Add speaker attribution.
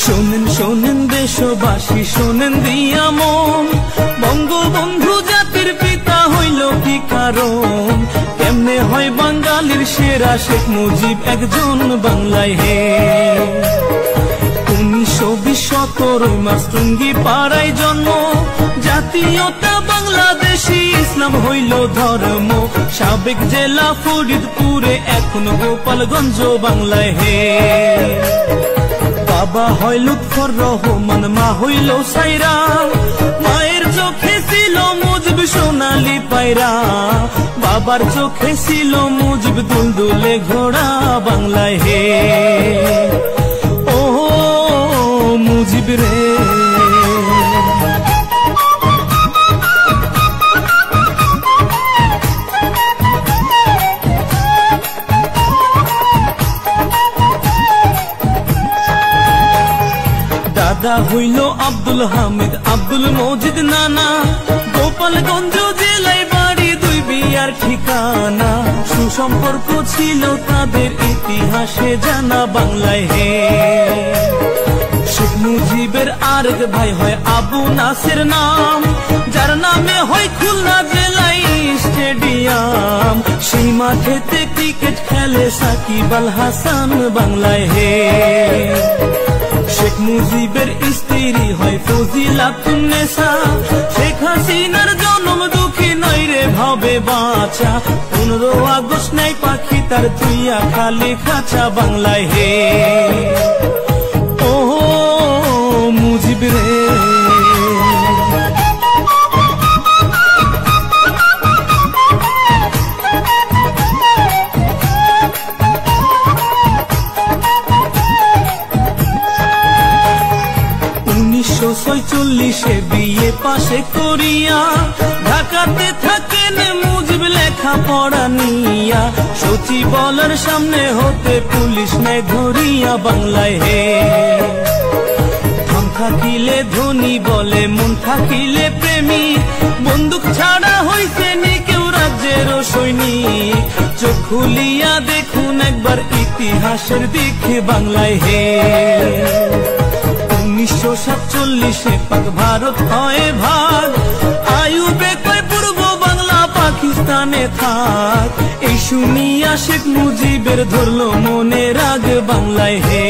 Speaker 1: শোনেন শোনেন দেশবাসী শোনেন দিয়া মন, বঙ্গবন্ধু জাতির পিতা হইল কি কারণ? কেমনে হয় বাঙালির সেরা শেখ মুজিব একজন বাংলায় হে। 1920 17 মার্চ টুঙ্গি পাড়ায় জন্ম, জাতীয়তা বাংলাদেশী, ইসলাম হইল ধর্ম। সাবেক জেলা ফরিদপুরে এখন গোপালগঞ্জ বাংলায় হে। বাবা হয় লুৎফর রহমান, মা হইল সাইরা, মায়ের চোখে ছিল মুজিব সোনালি পায়রা, বাবার চোখে ছিল মুজিব দুলদুলে ঘোড়া বাংলায় হে। ও মুজিব রে, দাদা হইল আব্দুল হামিদ আব্দুল মজিদ নানা, গোপালগঞ্জ জেলায় বাড়ি, দুই বিয়ার ঠিকানা। সুসম্পর্ক ছিল তাদের ইতিহাসে জানা বাংলায় হে। শেখ মুজিবের আরেক ভাই হয় আবু নাসের নাম, যার নামে হয় খুলনা জেলায় স্টেডিয়াম। সেই মাঠেতে ক্রিকেট খেলে সাকিব আল হাসান বাংলায় হে। শেখ মুজিবের স্ত্রী হয় ফজিলাতুন্নেসা, শেখ হাসিনার জন্ম দুঃখী নয় রে ভাবে বাঁচা। 15 আগস্ট নাই পাখি তার তুইয়া খালি খাঁচা বাংলায় হে। ও মুজিব রে, 1946 বিয়ে পাশে করিয়া, ঢাকাতে থাকেন মুজিব লেখা পড়া নিয়া। সচিবালয়ের সামনে হতে পুলিশ নেয় ধরিয়া বাংলায় হে। ধন থাকিলে ধনী বলে, মন থাকিলে প্রেমী, বন্দুক ছাড়া হইছে নি কেউ রাজ্যের সৈনিক। চোখ খুলিয়া দেখুন একবার ইতিহাসের দিকে বাংলায় হে। 1947 পাক ভারত হয় ভাগ, আইয়ুবে কয় পূর্ব বাংলা পাকিস্তানে থাক। এই শুনিয়া শেখ মুজিবের ধরল মনে রাগ বাংলায় হে।